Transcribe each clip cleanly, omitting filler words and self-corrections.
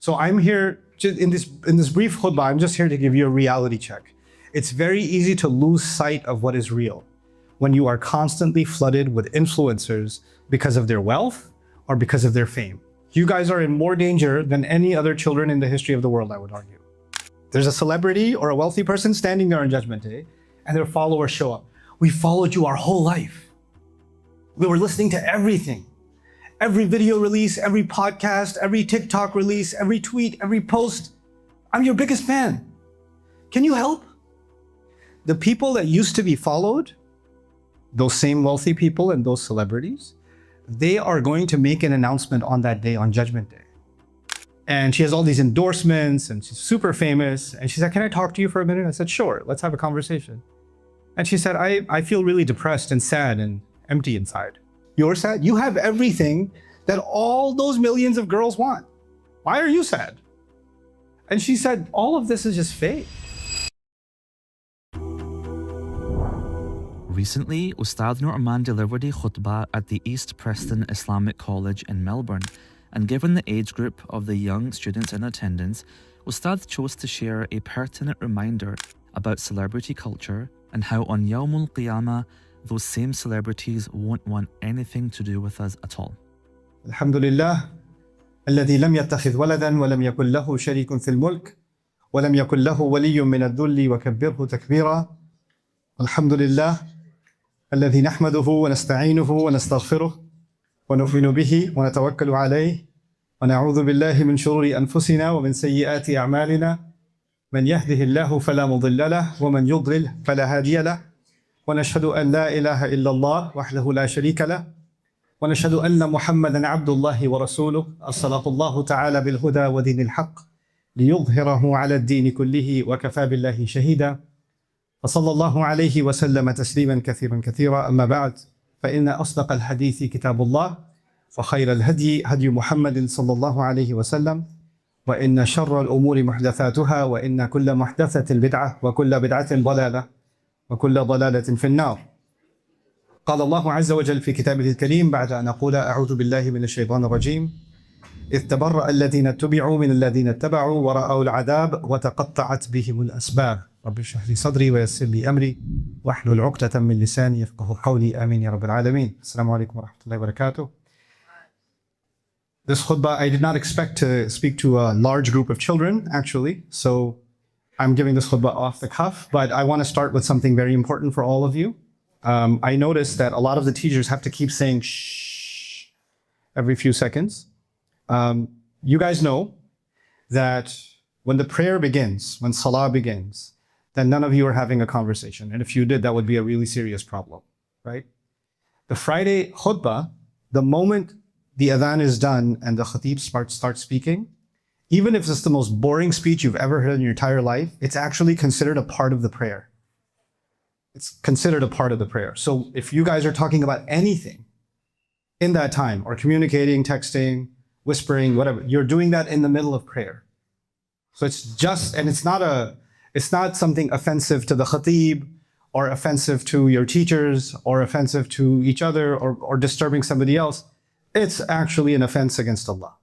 So I'm here in this brief khutbah, I'm just here to give you a reality check. It's very easy to lose sight of what is real when you are constantly flooded with influencers because of their wealth or because of their fame. You guys are in more danger than any other children in the history of the world, I would argue. There's a celebrity or a wealthy person standing there on Judgment Day, and their followers show up. We followed you our whole life. We were listening to everything. Every video release, every podcast, every TikTok release, every tweet, every post. I'm your biggest fan. Can you help? The people that used to be followed, those same wealthy people and those celebrities, they are going to make an announcement on that day, on Judgment Day. And she has all these endorsements and she's super famous. And she said, can I talk to you for a minute? I said, sure, let's have a conversation. And she said, I feel really depressed and sad and empty inside. You're sad? You have everything that all those millions of girls want. Why are you sad? And she said, all of this is just fake. Recently, Ustad Nouman delivered a khutbah at the East Preston Islamic College in Melbourne, and given the age group of the young students in attendance, Ustad chose to share a pertinent reminder about celebrity culture and how on Yawmul Qiyamah, those same celebrities won't want anything to do with us at all. Alhamdulillah, الذي لم يتخذ ولدا ولم يكن له شريك في الملك ولم يكن له ولي من الذل وكبره تكبيرا. الحمد لله الذي نحمده ونستعينه ونستغفره ونؤمن به ونتوكل عليه ونعوذ بالله من شرور أنفسنا ومن سيئات أعمالنا من يهده الله فلا مضل له ومن يضلل فلا هادي له ونشهد أن لا إله إلا الله وحده لا شريك له ونشهد أن محمدا عبد الله ورسوله أرسله الله تعالى بالهدى ودين الحق ليظهره على الدين كله وكفى بالله شهيدا وصلى الله عليه وسلم تسليما كثيرا كثيرا. أما بعد فإن أصدق الحديث كتاب الله وخير الهدي هدي محمد صلى الله عليه وسلم وإن شر الأمور محدثاتها وإن كل محدثة بدعة وكل بدعة ضلالة وكل ضلالة في النار. قال الله عز وجل في كتابه الكريم بعد أن أقول أعوذ بالله من الشيطان الرجيم إذ تبرأ الذين اتبعوا من الذين اتبعوا ورأوا العذاب وتقطعت بهم الأسباب رب اشرح لي صدري ويسر لي أمري واحلل عقدة من لساني يفقهوا قولي آمين يا رب العالمين. السلام عليكم ورحمة الله وبركاته. This khutbah, I did not expect to speak to a large group of children, actually. So I'm giving this khutbah off the cuff, but I want to start with something very important for all of you. I noticed that a lot of the teachers have to keep saying shh every few seconds. You guys know that when the prayer begins, when salah begins, then none of you are having a conversation. And if you did, that would be a really serious problem, right? The Friday khutbah, the moment the adhan is done and the khatib starts speaking, even if it's the most boring speech you've ever heard in your entire life, it's actually considered a part of the prayer. It's considered a part of the prayer. So if you guys are talking about anything in that time, or communicating, texting, whispering, whatever, you're doing that in the middle of prayer. So it's just, and it's not something offensive to the khatib, or offensive to your teachers, or offensive to each other, or disturbing somebody else. It's actually an offense against Allah.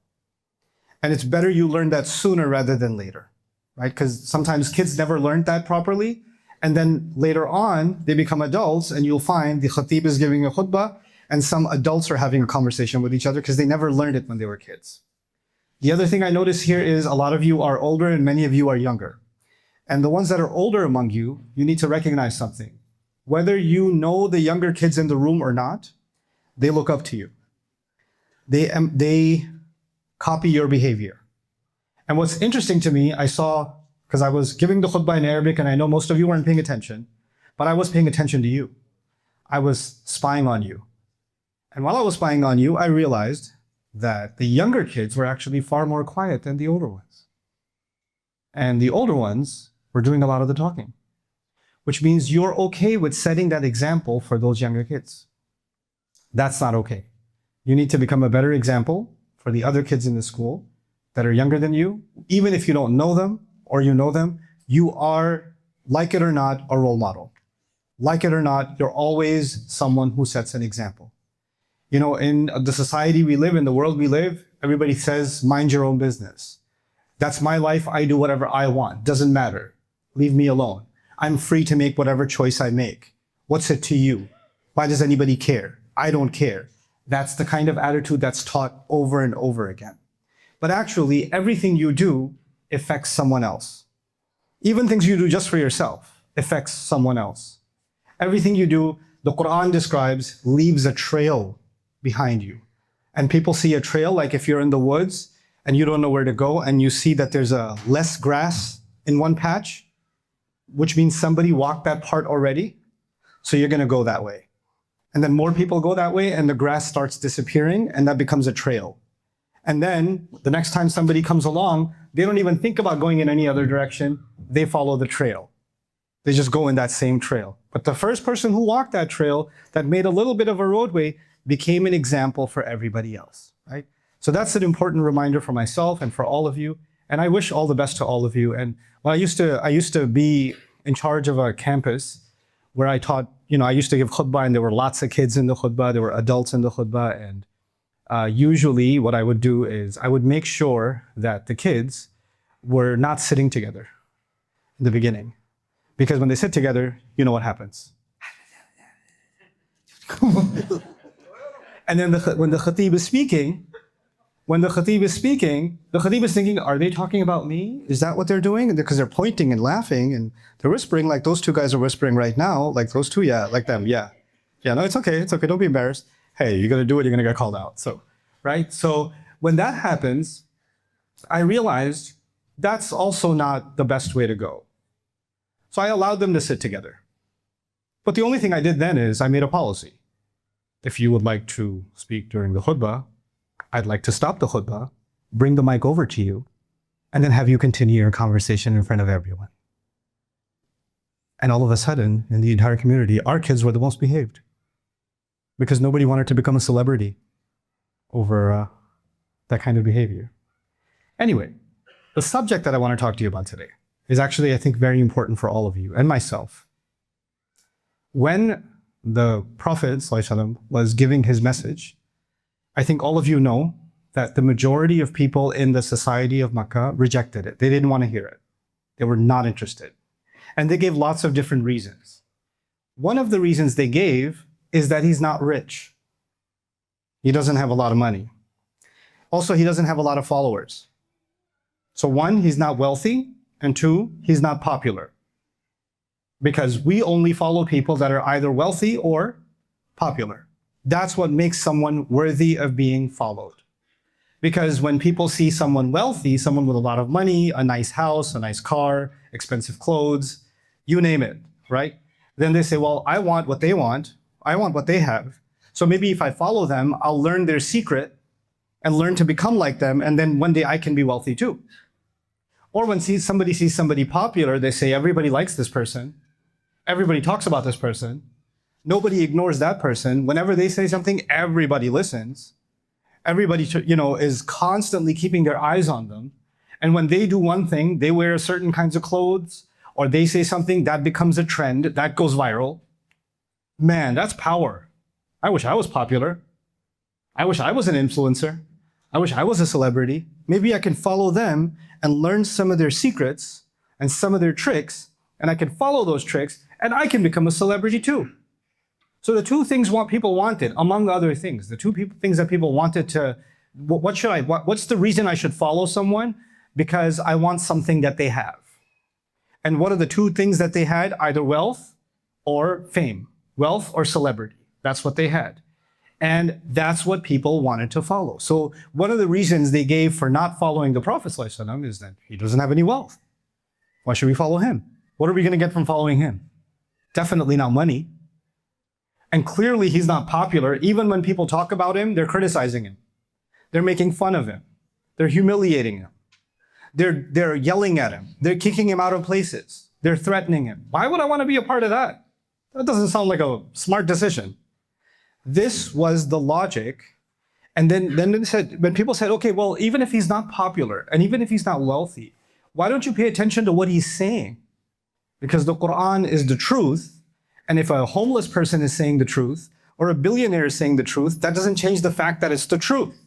And it's better you learn that sooner rather than later, right? Because sometimes kids never learned that properly. And then later on, they become adults and you'll find the khatib is giving a khutbah and some adults are having a conversation with each other because they never learned it when they were kids. The other thing I notice here is a lot of you are older and many of you are younger. And the ones that are older among you, you need to recognize something. Whether you know the younger kids in the room or not, they look up to you. They copy your behavior. And what's interesting to me, I saw, because I was giving the khutbah in Arabic and I know most of you weren't paying attention, but I was paying attention to you. I was spying on you. And while I was spying on you, I realized that the younger kids were actually far more quiet than the older ones. And the older ones were doing a lot of the talking, which means you're okay with setting that example for those younger kids. That's not okay. You need to become a better example for the other kids in the school that are younger than you. Even if you don't know them or you know them, you are, like it or not, a role model. Like it or not, you're always someone who sets an example. You know, in the society we live, in the world we live, everybody says, mind your own business. That's my life. I do whatever I want. Doesn't matter. Leave me alone. I'm free to make whatever choice I make. What's it to you? Why does anybody care? I don't care. That's the kind of attitude that's taught over and over again. But actually, everything you do affects someone else. Even things you do just for yourself affects someone else. Everything you do, the Quran describes, leaves a trail behind you. And people see a trail, like if you're in the woods and you don't know where to go and you see that there's a less grass in one patch, which means somebody walked that part already, so you're gonna go that way. And then more people go that way and the grass starts disappearing and that becomes a trail. And then the next time somebody comes along, they don't even think about going in any other direction. They follow the trail. They just go in that same trail. But the first person who walked that trail, that made a little bit of a roadway, became an example for everybody else, right? So that's an important reminder for myself and for all of you. And I wish all the best to all of you. And well, I used to be in charge of a campus where I taught, I used to give khutbah and there were lots of kids in the khutbah, there were adults in the khutbah. And usually what I would do is I would make sure that the kids were not sitting together in the beginning. Because when they sit together, you know what happens. And then when the khatib is speaking, the khatib is thinking, are they talking about me? Is that what they're doing? Because they're pointing and laughing and they're whispering like those two guys are whispering right now. Like those two, yeah, like them, yeah. Yeah, no, it's okay, don't be embarrassed. Hey, you're gonna do it, you're gonna get called out. So, right? So when that happens, I realized that's also not the best way to go. So I allowed them to sit together. But the only thing I did then is I made a policy. If you would like to speak during the khutbah, I'd like to stop the khutbah, bring the mic over to you, and then have you continue your conversation in front of everyone. And all of a sudden, in the entire community, our kids were the most behaved. Because nobody wanted to become a celebrity over that kind of behavior. Anyway, the subject that I want to talk to you about today is actually, I think, very important for all of you and myself. When the Prophet ﷺ was giving his message, I think all of you know that the majority of people in the society of Makkah rejected it. They didn't want to hear it. They were not interested. And they gave lots of different reasons. One of the reasons they gave is that he's not rich. He doesn't have a lot of money. Also, he doesn't have a lot of followers. So one, he's not wealthy, and two, he's not popular. Because we only follow people that are either wealthy or popular. That's what makes someone worthy of being followed. Because when people see someone wealthy, someone with a lot of money, a nice house, a nice car, expensive clothes, you name it, right? Then they say, well, I want what they want. I want what they have. So maybe if I follow them, I'll learn their secret and learn to become like them. And then one day I can be wealthy too. Or when somebody sees somebody popular, they say, everybody likes this person. Everybody talks about this person. Nobody ignores that person. Whenever they say something, everybody listens. Everybody, is constantly keeping their eyes on them. And when they do one thing, they wear certain kinds of clothes, or they say something, that becomes a trend, that goes viral. Man, that's power. I wish I was popular. I wish I was an influencer. I wish I was a celebrity. Maybe I can follow them and learn some of their secrets and some of their tricks, and I can follow those tricks, and I can become a celebrity too. So the two things people wanted, among other things, the things that people wanted to, what's the reason I should follow someone? Because I want something that they have. And what are the two things that they had? Either wealth or fame, wealth or celebrity. That's what they had. And that's what people wanted to follow. So one of the reasons they gave for not following the Prophet ﷺ is that he doesn't have any wealth. Why should we follow him? What are we going to get from following him? Definitely not money. And clearly he's not popular. Even when people talk about him, they're criticizing him. They're making fun of him. They're humiliating him. They're yelling at him. They're kicking him out of places. They're threatening him. Why would I want to be a part of that? That doesn't sound like a smart decision. This was the logic. And then they said, when people said, okay, well, even if he's not popular and even if he's not wealthy, why don't you pay attention to what he's saying? Because the Quran is the truth. And if a homeless person is saying the truth, or a billionaire is saying the truth, that doesn't change the fact that it's the truth.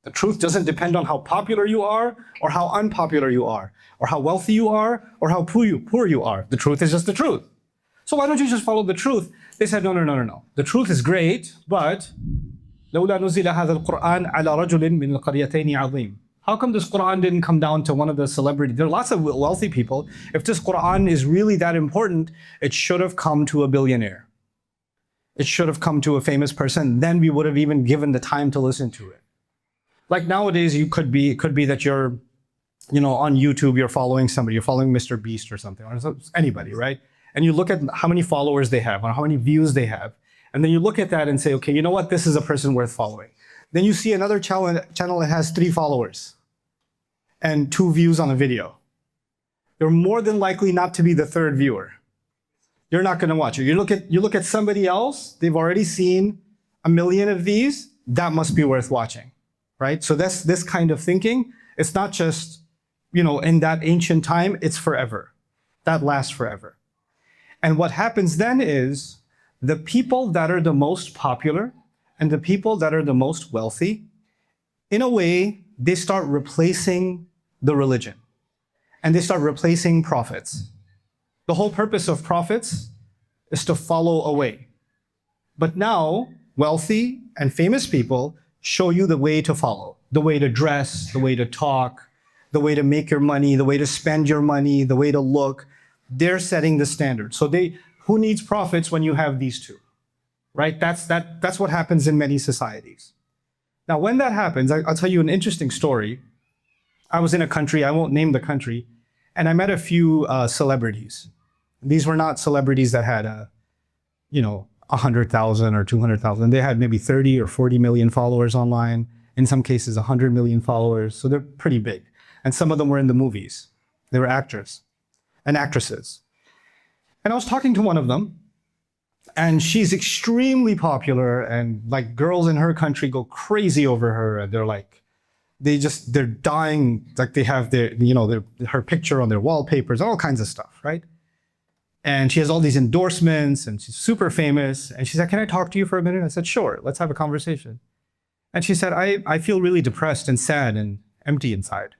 The truth doesn't depend on how popular you are or how unpopular you are or how wealthy you are or how poor you are. The truth is just the truth. So why don't you just follow the truth? They said, no. The truth is great, but لولا نزل هذا القرآن على رجل من القريتين عظيم. How come this Quran didn't come down to one of the celebrities? There are lots of wealthy people. If this Quran is really that important, it should have come to a billionaire. It should have come to a famous person. Then we would have even given the time to listen to it. Like nowadays, it could be that you're, on YouTube, you're following somebody, you're following Mr. Beast or something, or anybody, right? And you look at how many followers they have or how many views they have. And then you look at that and say, okay, you know what? This is a person worth following. Then you see another channel that has 3 followers and 2 views on a video. You're more than likely not to be the 3rd viewer. You're not going to watch it. You look at somebody else, they've already seen 1 million of these, that must be worth watching, right? So that's this kind of thinking. It's not just, in that ancient time, it's forever. That lasts forever. And what happens then is the people that are the most popular and the people that are the most wealthy, in a way, they start replacing the religion and they start replacing prophets. The whole purpose of prophets is to follow a way. But now, wealthy and famous people show you the way to follow, the way to dress, the way to talk, the way to make your money, the way to spend your money, the way to look. They're setting the standard. So who needs prophets when you have these two, right? That's what happens in many societies. Now, when that happens, I'll tell you an interesting story. I was in a country, I won't name the country, and I met a few celebrities. These were not celebrities that had 100,000 or 200,000. They had maybe 30 or 40 million followers online. In some cases, 100 million followers. So they're pretty big. And some of them were in the movies. They were actors and actresses. And I was talking to one of them, and she's extremely popular, and like girls in her country go crazy over her. And they're dying, like they have her picture on their wallpapers, all kinds of stuff, right? And she has all these endorsements and she's super famous. And she said, can I talk to you for a minute? I said, sure, let's have a conversation. And she said, I feel really depressed and sad and empty inside.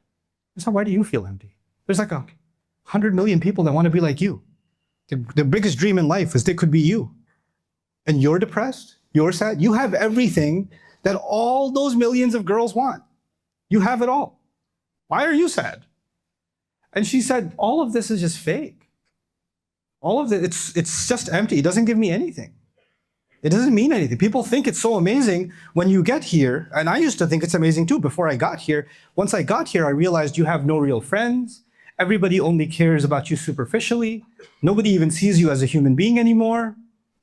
I said, why do you feel empty? There's like 100 million people that want to be like you. The biggest dream in life is they could be you. And you're depressed, you're sad, you have everything that all those millions of girls want. You have it all. Why are you sad? And she said, all of this is just fake. All of it, it's just empty. It doesn't give me anything. It doesn't mean anything. People think it's so amazing when you get here, and I used to think it's amazing too before I got here. Once I got here, I realized you have no real friends. Everybody only cares about you superficially. Nobody even sees you as a human being anymore.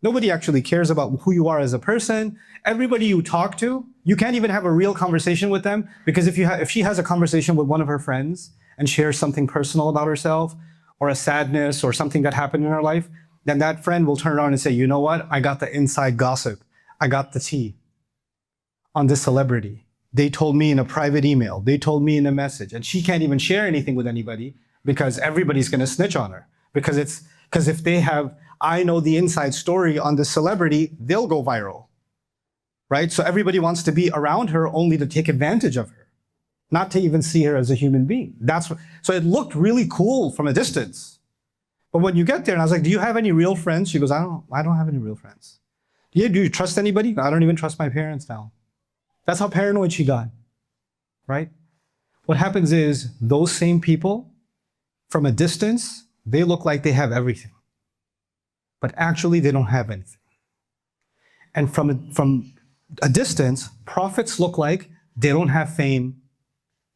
Nobody actually cares about who you are as a person. Everybody you talk to, you can't even have a real conversation with them, because if she has a conversation with one of her friends and shares something personal about herself or a sadness or something that happened in her life, then that friend will turn around and say, you know what? I got the inside gossip. I got the tea on this celebrity. They told me in a private email. They told me in a message. And she can't even share anything with anybody because everybody's going to snitch on her. Because if they have, I know the inside story on the celebrity, they'll go viral, right? So everybody wants to be around her only to take advantage of her, not to even see her as a human being. So it looked really cool from a distance. But when you get there, and I was like, do you have any real friends? She goes, I don't have any real friends. Do you trust anybody? I don't even trust my parents now. That's how paranoid she got, right? What happens is those same people, from a distance, they look like they have everything. But actually, they don't have anything. And from a distance, prophets look like they don't have fame,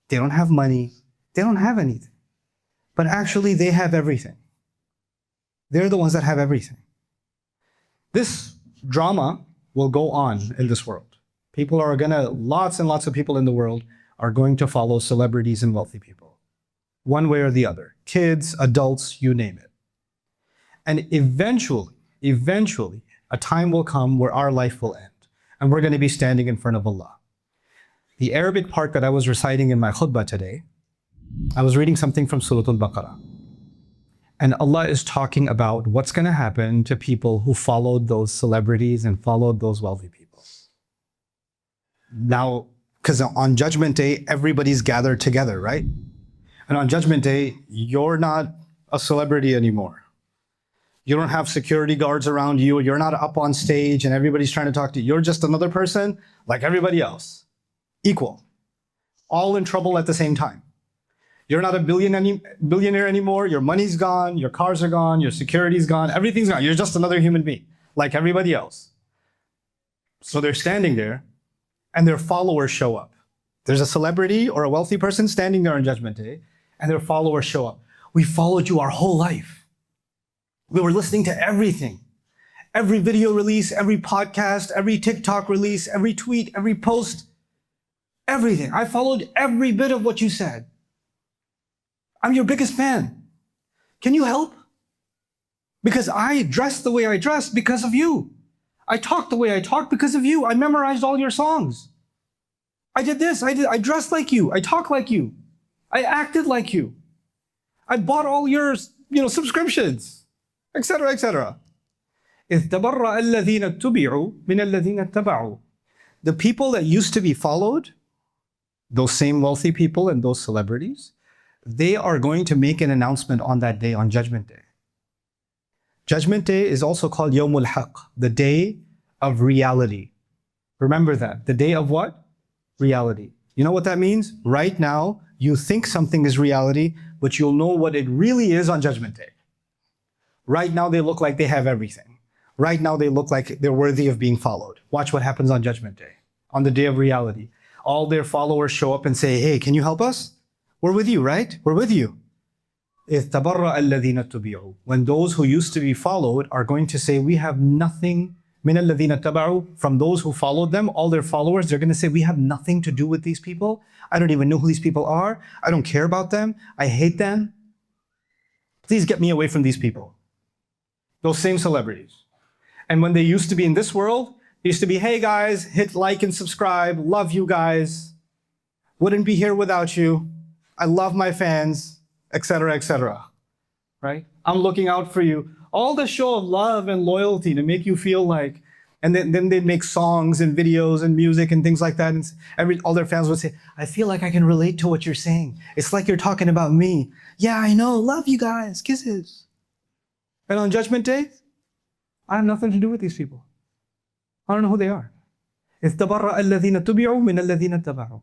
they don't have money, they don't have anything. But actually, they have everything. They're the ones that have everything. This drama will go on in this world. Lots and lots of people in the world are going to follow celebrities and wealthy people, one way or the other. Kids, adults, you name it. And eventually, a time will come where our life will end, and we're going to be standing in front of Allah. The Arabic part that I was reciting in my khutbah today, I was reading something from Surah Al-Baqarah. And Allah is talking about what's going to happen to people who followed those celebrities and followed those wealthy people. Now, Because on Judgment Day, everybody's gathered together, right? And on Judgment Day, you're not a celebrity anymore. You don't have security guards around you. You're not up on stage and everybody's trying to talk to you. You're just another person like everybody else. Equal. All in trouble at the same time. You're not a billionaire anymore. Your money's gone. Your cars are gone. Your security's gone. Everything's gone. You're just another human being like everybody else. So they're standing there and their followers show up. There's a celebrity or a wealthy person standing there on Judgment Day and their followers show up. We followed you our whole life. We were listening to everything. Every video release, every podcast, every TikTok release, every tweet, every post, everything. I followed every bit of what you said. I'm your biggest fan. Can you help? Because I dress the way I dress because of you. I talk the way I talk because of you. I memorized all your songs. I did this, I dressed like you. I talk like you. I acted like you. I bought all your, subscriptions, etc., etc. إِذْ تَبَرَّأَ الَّذِينَ اتُّبِعُوا مِنَ الَّذِينَ اتَّبَعُوا. The people that used to be followed, those same wealthy people and those celebrities, they are going to make an announcement on that day, on Judgment Day. Judgment Day is also called Yawmul Haqq, the day of reality. Remember that. The day of what? Reality. You know what that means? Right now, you think something is reality, but you'll know what it really is on Judgment Day. Right now, they look like they have everything. Right now, they look like they're worthy of being followed. Watch what happens on Judgment Day, on the day of reality. All their followers show up and say, hey, can you help us? We're with you, right? We're with you. إِذْ تَبَرَّأَ الَّذِينَ اتُّبِعُوا. When those who used to be followed are going to say, we have nothing, مِنَ الَّذِينَ اتَّبَعُوا, from those who followed them, all their followers, they're going to say, we have nothing to do with these people. I don't even know who these people are. I don't care about them. I hate them. Please get me away from these people. Those same celebrities. And when they used to be in this world, they used to be, hey guys, hit like and subscribe. Love you guys. Wouldn't be here without you. I love my fans, etc., etc. Right? I'm looking out for you. All the show of love and loyalty to make you feel like, and then they'd make songs and videos and music and things like that. And all their fans would say, I feel like I can relate to what you're saying. It's like you're talking about me. Yeah, I know. Love you guys. Kisses. And on Judgment Day, I have nothing to do with these people. I don't know who they are. إِذْ تَبَرَّأَ الَّذِينَ اتُّبِعُوا مِنَ الَّذِينَ اتَّبَعُوا.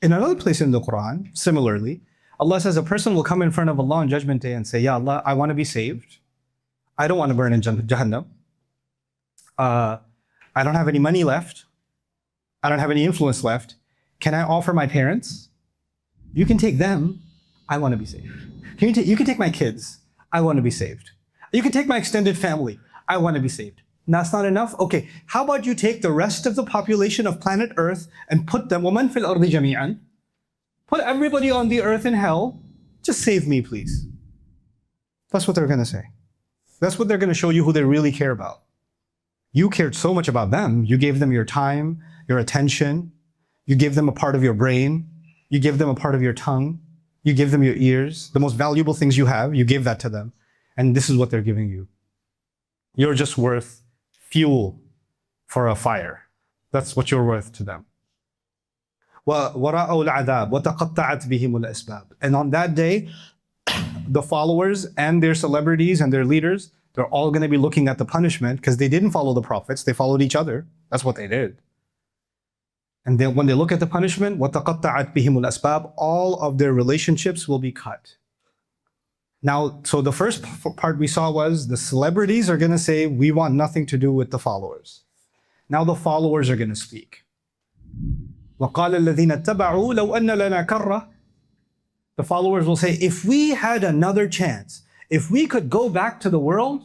In another place in the Quran, similarly, Allah says a person will come in front of Allah on Judgment Day and say, Ya Allah, I want to be saved. I don't want to burn in Jahannam. I don't have any money left. I don't have any influence left. Can I offer my parents? You can take them. I want to be saved. You can take my kids. I want to be saved. You can take my extended family. I want to be saved. That's not enough? Okay, how about you take the rest of the population of planet Earth and put them, وَمَنْ فِي الْأَرْضِ جَمِيعًا, put everybody on the earth in hell, just save me, please. That's what they're going to say. That's what they're going to show you who they really care about. You cared so much about them. You gave them your time, your attention. You gave them a part of your brain. You gave them a part of your tongue. You gave them your ears. The most valuable things you have, you gave that to them. And this is what they're giving you. You're just worth fuel for a fire. That's what you're worth to them. وَرَأَوْا الْعَذَابِ وَتَقَطَّعَتْ بِهِمُ الْأَسْبَابِ. And on that day, the followers and their celebrities and their leaders, they're all going to be looking at the punishment because they didn't follow the prophets. They followed each other. That's what they did. And then when they look at the punishment, وَتَقَطَّعَتْ بِهِمُ الْأَسْبَابِ, all of their relationships will be cut. Now, so the first part we saw was the celebrities are going to say, we want nothing to do with the followers. Now the followers are going to speak. وَقَالَ الَّذِينَ اتَّبَعُوا لَوْ أَنَّ لَنَا كَرَّةً. The followers will say, if we had another chance, if we could go back to the world,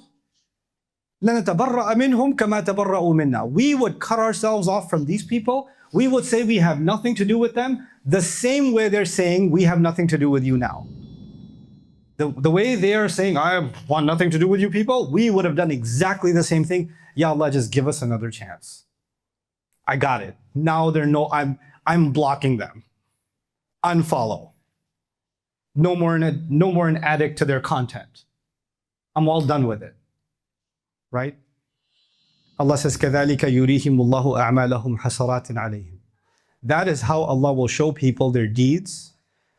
لَنَتَبَرَّأَ مِنْهُمْ كَمَا تَبَرَّأُوا مِنَّا. We would cut ourselves off from these people. We would say we have nothing to do with them, the same way they're saying we have nothing to do with you now. The way they are saying, I want nothing to do with you people, we would have done exactly the same thing. Ya Allah, just give us another chance. I got it. Now I'm blocking them. Unfollow. No more an addict to their content. I'm all done with it. Right? Allah says, كَذَلِكَ يُرِيهِمُ اللَّهُ أَعْمَالَهُمْ حَسَرَاتٍ عَلَيْهِمْ. That is how Allah will show people their deeds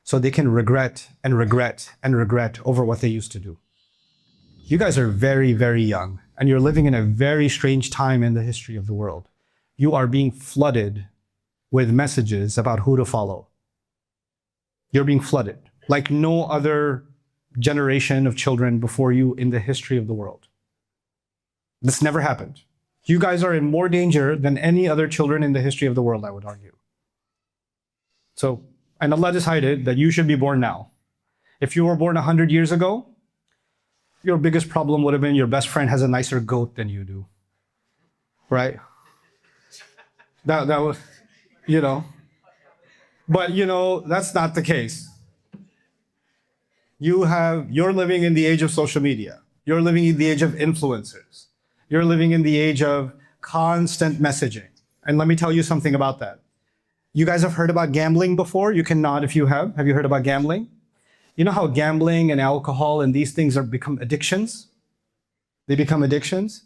so they can regret and regret and regret over what they used to do. You guys are very, very young, and you're living in a very strange time in the history of the world. You are being flooded with messages about who to follow. You're being flooded like no other generation of children before you in the history of the world. This never happened. You guys are in more danger than any other children in the history of the world, I would argue. So, and Allah decided that you should be born now. If you were born 100 years ago, your biggest problem would have been your best friend has a nicer goat than you do. Right? That was, you know. But, you know, that's not the case. You're living in the age of social media. You're living in the age of influencers. You're living in the age of constant messaging. And let me tell you something about that. You guys have heard about gambling before? You can nod if you have. Have you heard about gambling? You know how gambling and alcohol and these things become addictions? They become addictions.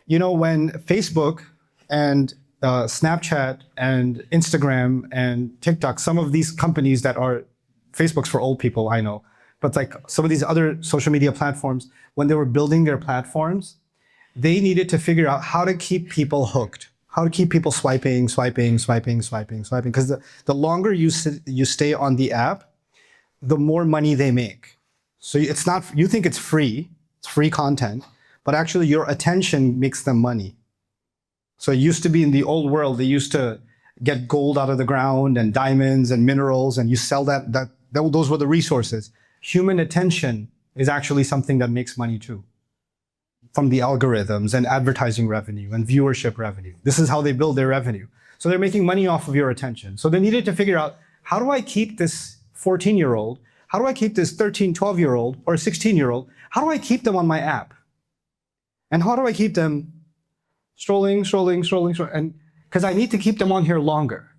You know, when Facebook and Snapchat and Instagram and TikTok, some of these companies that are, Facebook's for old people, I know, but like some of these other social media platforms, when they were building their platforms, they needed to figure out how to keep people hooked, how to keep people swiping. Because the longer you stay on the app, the more money they make. So it's not, you think it's free content, but actually your attention makes them money. So it used to be in the old world, they used to get gold out of the ground and diamonds and minerals, and you sell those were the resources. Human attention is actually something that makes money too, from the algorithms and advertising revenue and viewership revenue. This is how they build their revenue. So they're making money off of your attention. So they needed to figure out, how do I keep this 14-year-old, how do I keep this 13, 12-year-old or 16-year-old, how do I keep them on my app? And how do I keep them scrolling, and because I need to keep them on here longer.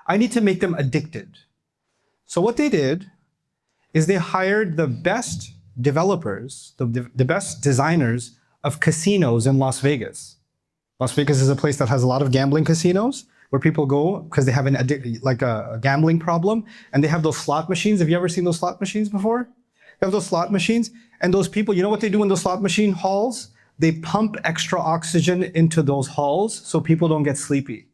I need to make them addicted. So what they did is they hired the best developers, the best designers of casinos in Las Vegas. Las Vegas is a place that has a lot of gambling casinos where people go because they have a gambling problem, and they have those slot machines. Have you ever seen those slot machines before? They have those slot machines, and those people, you know what they do in those slot machine halls? They pump extra oxygen into those halls so people don't get sleepy.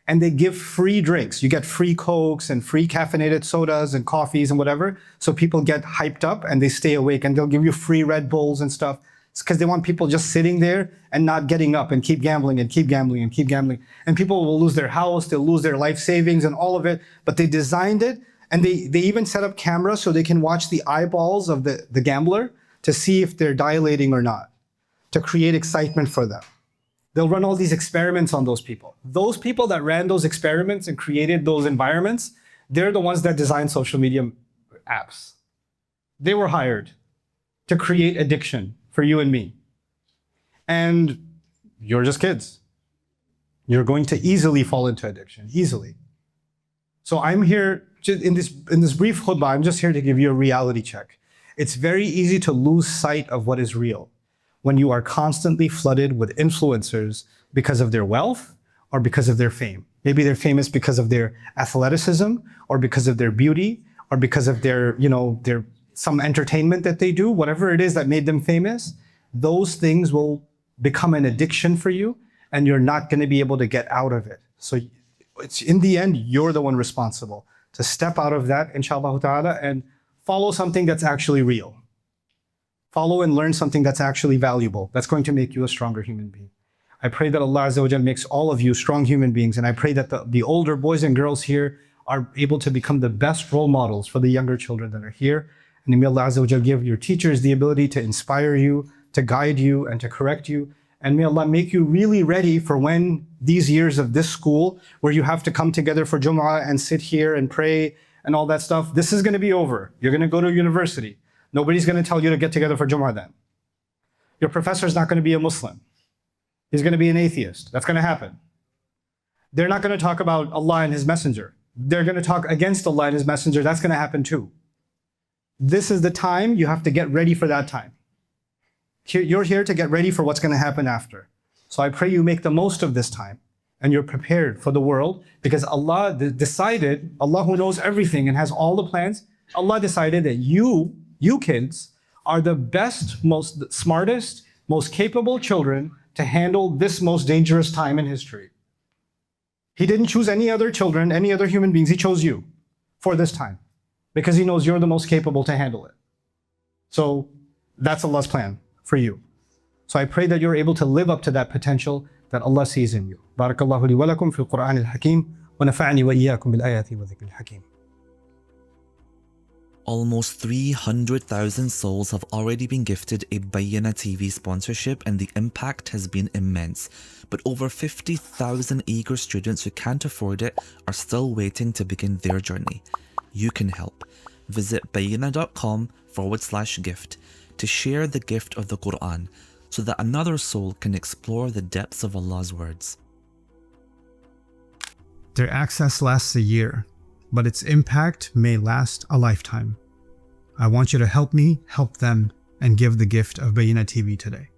And they give free drinks. You get free Cokes and free caffeinated sodas and coffees and whatever. So people get hyped up and they stay awake, and they'll give you free Red Bulls and stuff. It's because they want people just sitting there and not getting up and keep gambling and keep gambling and keep gambling. And people will lose their house, they'll lose their life savings and all of it. But they designed it, and they even set up cameras so they can watch the eyeballs of the gambler to see if they're dilating or not, to create excitement for them. They'll run all these experiments on those people. Those people that ran those experiments and created those environments, they're the ones that designed social media apps. They were hired to create addiction for you and me. And you're just kids. You're going to easily fall into addiction, easily. So I'm here, in this brief khutbah, I'm just here to give you a reality check. It's very easy to lose sight of what is real when you are constantly flooded with influencers because of their wealth or because of their fame. Maybe they're famous because of their athleticism or because of their beauty or because of their some entertainment that they do, whatever it is that made them famous. Those things will become an addiction for you, and you're not going to be able to get out of it. So it's, in the end, you're the one responsible to step out of that, inshallah ta'ala, and follow something that's actually real. Follow and learn something that's actually valuable, that's going to make you a stronger human being. I pray that Allah Azza wa Jal makes all of you strong human beings, and I pray that the older boys and girls here are able to become the best role models for the younger children that are here. And may Allah Azza wa Jal give your teachers the ability to inspire you, to guide you, and to correct you. And may Allah make you really ready for when these years of this school, where you have to come together for Jum'ah and sit here and pray and all that stuff, this is going to be over. You're going to go to university. Nobody's going to tell you to get together for Jum'ah then. Your professor's not going to be a Muslim. He's going to be an atheist. That's going to happen. They're not going to talk about Allah and His Messenger. They're going to talk against Allah and His Messenger. That's going to happen too. This is the time you have to get ready for that time. You're here to get ready for what's going to happen after. So I pray you make the most of this time, and you're prepared for the world, because Allah decided, Allah who knows everything and has all the plans, Allah decided that you kids are the best, most smartest, most capable children to handle this most dangerous time in history. He didn't choose any other children, any other human beings. He chose you for this time because He knows you're the most capable to handle it. So that's Allah's plan for you. So I pray that you're able to live up to that potential that Allah sees in you. Barakallahu li wa lakum fil Qur'an al-Hakim wa nafa'ani wa iyyakum bil ayati wa dhikr al-Hakim. Almost 300,000 souls have already been gifted a Bayyinah TV sponsorship, and the impact has been immense. But over 50,000 eager students who can't afford it are still waiting to begin their journey. You can help. Visit bayyinah.com/gift to share the gift of the Quran so that another soul can explore the depths of Allah's words. Their access lasts a year, but its impact may last a lifetime. I want you to help me help them and give the gift of Bayyinah TV today.